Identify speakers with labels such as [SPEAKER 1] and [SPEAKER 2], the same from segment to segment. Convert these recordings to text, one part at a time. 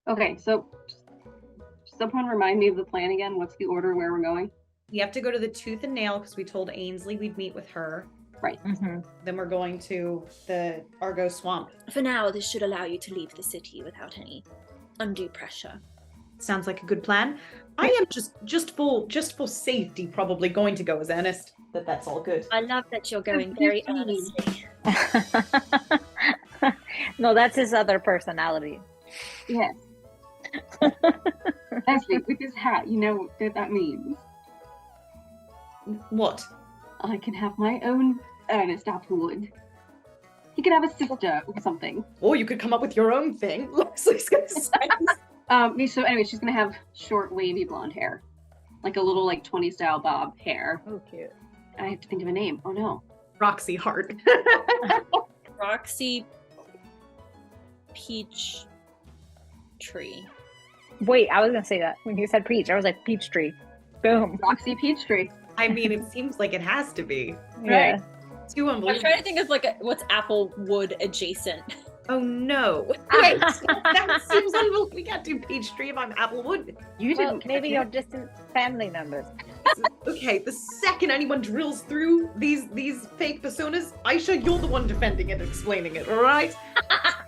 [SPEAKER 1] Okay, so someone remind me of the plan again. What's the order where we're going?
[SPEAKER 2] We have to go to the Tooth and Nail because we told Ainsley we'd meet with her.
[SPEAKER 1] Right.
[SPEAKER 3] Mm-hmm.
[SPEAKER 2] Then we're going to the Argo Swamp.
[SPEAKER 4] For now, this should allow you to leave the city without any undue pressure.
[SPEAKER 2] Sounds like a good plan. I am just for safety probably going to go as Ernest. That's all good.
[SPEAKER 4] I love that you're going very earnestly.
[SPEAKER 3] No, that's his other personality.
[SPEAKER 1] Yes. Leslie, with this hat, you know what that means.
[SPEAKER 2] What?
[SPEAKER 1] I can have my own Ernest Applewood. He could have a sister or something.
[SPEAKER 2] Or you could come up with your own thing. Leslie's gonna say.
[SPEAKER 1] So anyway, she's gonna have short, wavy blonde hair. Like a little, 20s style bob hair.
[SPEAKER 3] Oh, cute.
[SPEAKER 1] I have to think of a name. Oh no.
[SPEAKER 2] Roxy Hart.
[SPEAKER 4] Roxy Peach Tree.
[SPEAKER 3] Wait, I was gonna say that when you said peach. I was like peach tree. Boom.
[SPEAKER 1] Roxy Peachtree.
[SPEAKER 2] I mean, it seems like it has to be.
[SPEAKER 3] Yeah.
[SPEAKER 2] Too
[SPEAKER 4] I'm
[SPEAKER 2] unbelievable.
[SPEAKER 4] trying to think of what's Applewood adjacent.
[SPEAKER 2] Oh no. Wait, that seems unbelievable. We can't do Peachtree if I'm Applewood.
[SPEAKER 1] You
[SPEAKER 3] Well,
[SPEAKER 1] didn't
[SPEAKER 3] maybe
[SPEAKER 1] catch
[SPEAKER 3] your
[SPEAKER 1] it.
[SPEAKER 3] distant family members.
[SPEAKER 2] Okay, the second anyone drills through these fake personas, Aisha, you're the one defending it and explaining it, alright?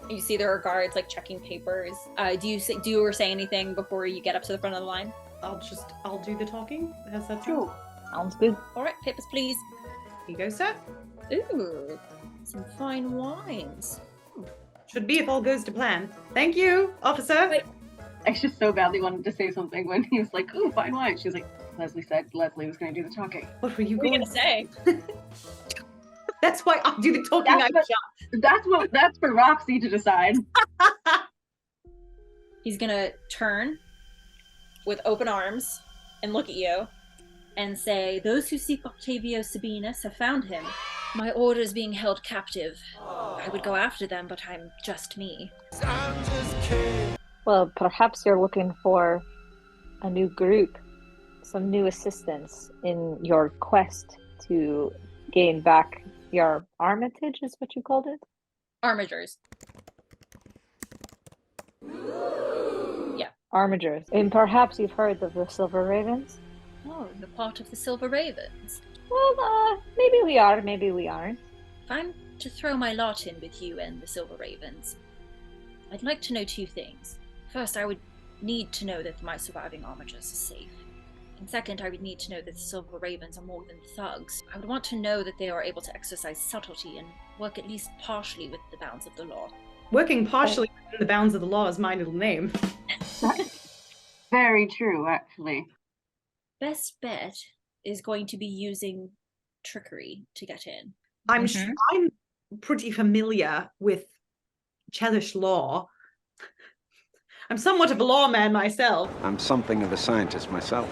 [SPEAKER 4] You see there are guards checking papers. Do you say anything before you get up to the front of the line?
[SPEAKER 2] I'll do the talking. How's that sound?
[SPEAKER 1] Sure.
[SPEAKER 3] Sounds good.
[SPEAKER 4] All right, papers, please.
[SPEAKER 2] Here you go, sir.
[SPEAKER 4] Ooh, some fine wines.
[SPEAKER 2] Should be if all goes to plan. Thank you, officer.
[SPEAKER 4] Wait.
[SPEAKER 1] I just so badly wanted to say something when he was like, "Ooh, fine wine." She was like, Leslie said Leslie was going to do the talking.
[SPEAKER 2] What were you
[SPEAKER 4] What are you
[SPEAKER 2] going
[SPEAKER 4] gonna say?
[SPEAKER 2] That's why I'll do the talking,
[SPEAKER 1] That's for Roxy to decide.
[SPEAKER 4] He's gonna turn with open arms and look at you and say, "Those who seek Octavio Sabinus have found him. My order is being held captive. I would go after them, but I'm just me."
[SPEAKER 3] Well, perhaps you're looking for a new group, some new assistance in your quest to gain back your Armitage, is what you called it?
[SPEAKER 4] Armigers.
[SPEAKER 3] Armigers. And perhaps you've heard of the Silver Ravens?
[SPEAKER 4] Oh, you're part of the Silver Ravens.
[SPEAKER 3] Well, maybe we are, maybe we aren't.
[SPEAKER 4] If I'm to throw my lot in with you and the Silver Ravens, I'd like to know two things. First, I would need to know that my surviving Armigers are safe. And second, I would need to know that the Silver Ravens are more than thugs. I would want to know that they are able to exercise subtlety and work at least partially with the bounds of the law.
[SPEAKER 2] Working partially within the bounds of the law is my little name.
[SPEAKER 1] Very true, actually.
[SPEAKER 4] Best bet is going to be using trickery to get in.
[SPEAKER 2] I'm pretty familiar with Chelish law. I'm somewhat of a lawman myself.
[SPEAKER 5] I'm something of a scientist myself.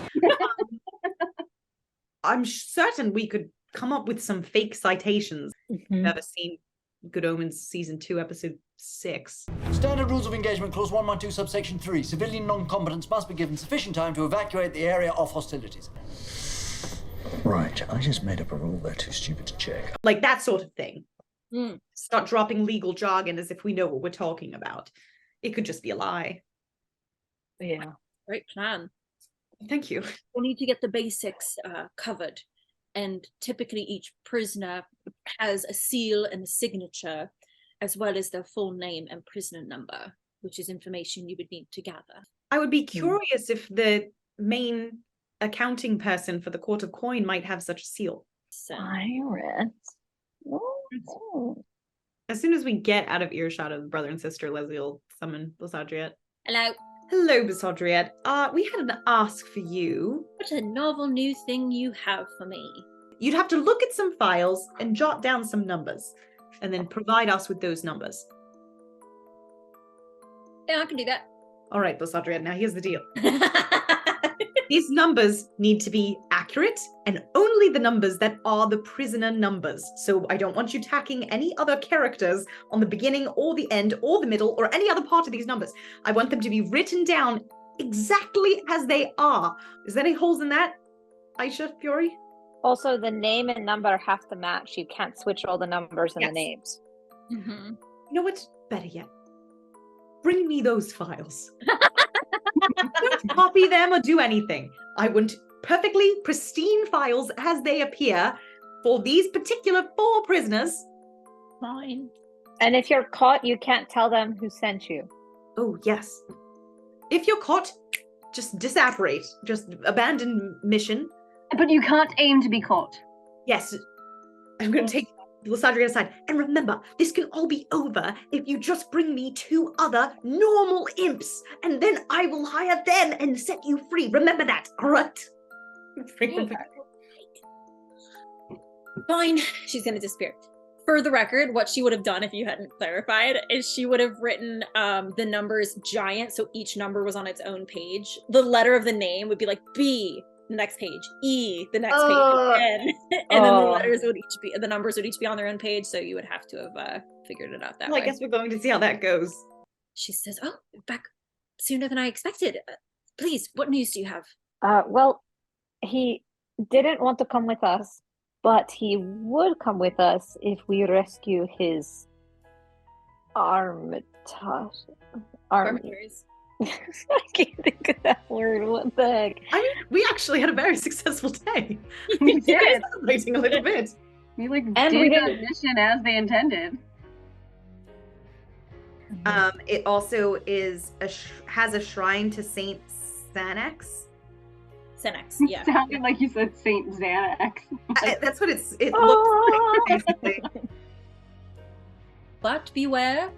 [SPEAKER 2] I'm certain we could come up with some fake citations.
[SPEAKER 3] Mhm.
[SPEAKER 2] Never seen Good Omens Season 2, Episode 6.
[SPEAKER 6] Standard Rules of Engagement, Clause 112, Subsection 3. Civilian non-combatants must be given sufficient time to evacuate the area of hostilities.
[SPEAKER 7] Right, I just made up a rule they're too stupid to check.
[SPEAKER 2] Like that sort of thing.
[SPEAKER 4] Mm.
[SPEAKER 2] Start dropping legal jargon as if we know what we're talking about. It could just be a lie.
[SPEAKER 3] Yeah.
[SPEAKER 4] Great plan.
[SPEAKER 2] Thank you.
[SPEAKER 4] We'll need to get the basics covered. And typically each prisoner has a seal and a signature, as well as their full name and prisoner number, which is information you would need to gather.
[SPEAKER 2] I would be curious if the main accounting person for the Court of Coin might have such a seal.
[SPEAKER 4] So,
[SPEAKER 3] Pirates. Oh.
[SPEAKER 2] As soon as we get out of earshot of brother and sister, Leslie will summon Bassadriette.
[SPEAKER 4] hello.
[SPEAKER 2] Hello, Bassadriette. We had an ask for you.
[SPEAKER 4] What a novel new thing you have for me.
[SPEAKER 2] You'd have to look at some files and jot down some numbers, and then provide us with those numbers.
[SPEAKER 4] Yeah, I can do that.
[SPEAKER 2] All right, Bassadriette, now here's the deal. These numbers need to be accurate, and only the numbers that are the prisoner numbers. So I don't want you tacking any other characters on the beginning or the end or the middle or any other part of these numbers. I want them to be written down exactly as they are. Is there any holes in that, Aisha Fury?
[SPEAKER 3] Also, the name and number have to match. You can't switch all the numbers and
[SPEAKER 2] Yes.
[SPEAKER 3] the names.
[SPEAKER 4] Mm-hmm.
[SPEAKER 2] You know what's better yet? bring me those files. Don't copy them or do anything. I want perfectly pristine files as they appear for these particular 4 prisoners.
[SPEAKER 3] Fine. And if you're caught, you can't tell them who sent you.
[SPEAKER 2] Oh, yes. If you're caught, just disapparate. Just abandon mission.
[SPEAKER 1] But you can't aim to be caught.
[SPEAKER 2] Yes. I'm going to take Lysandria aside. And remember, this can all be over if you just bring me 2 other normal imps. And then I will hire them and set you free. Remember that, all right? Bring them back.
[SPEAKER 8] Fine. She's going to disappear. For the record, what she would have done if you hadn't clarified is she would have written the numbers giant, so each number was on its own page. The letter of the name would be like B, the next page, E, the next page, N, and then the numbers would each be on their own page, so you would have to have figured it out that way.
[SPEAKER 2] I guess we're going to see how that goes.
[SPEAKER 8] She says, "Oh, back sooner than I expected. Please, what news do you have?"
[SPEAKER 3] Well, he didn't want to come with us, but he would come with us if we rescue his Armitage.
[SPEAKER 8] Armatures.
[SPEAKER 3] I can't think of that word. What the heck?
[SPEAKER 2] I mean, we actually had a very successful day.
[SPEAKER 1] We did.
[SPEAKER 2] Celebrating a little bit.
[SPEAKER 1] We like
[SPEAKER 3] And
[SPEAKER 1] did
[SPEAKER 3] we
[SPEAKER 1] the
[SPEAKER 3] didn't-
[SPEAKER 1] mission as they intended.
[SPEAKER 2] It also has a shrine to Saint Xanax.
[SPEAKER 8] Senex, yeah.
[SPEAKER 1] Sounded like you said Saint Xanax.
[SPEAKER 2] That's what it
[SPEAKER 3] Oh.
[SPEAKER 2] looks like, basically.
[SPEAKER 4] But beware,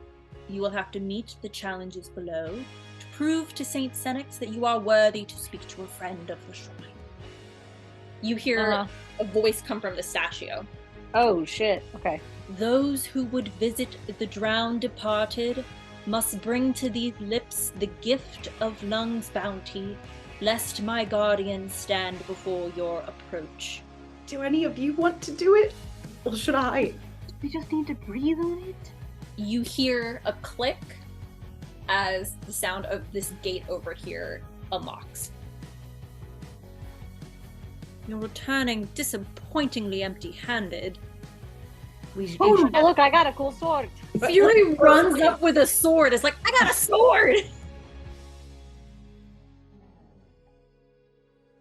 [SPEAKER 4] you will have to meet the challenges below to prove to Saint Senex that you are worthy to speak to a friend of the shrine.
[SPEAKER 8] You hear a voice come from the statue.
[SPEAKER 3] Oh shit. Okay.
[SPEAKER 4] Those who would visit the drowned departed must bring to these lips the gift of Lung's bounty, lest my guardians stand before your approach.
[SPEAKER 2] Do any of you want to do it? Or should I?
[SPEAKER 1] We just need to breathe on it.
[SPEAKER 8] You hear a click as the sound of this gate over here unlocks.
[SPEAKER 4] You're returning disappointingly empty-handed.
[SPEAKER 3] Oh, look, I got a cool sword.
[SPEAKER 8] Fury runs up with a sword. It's like, I got a sword!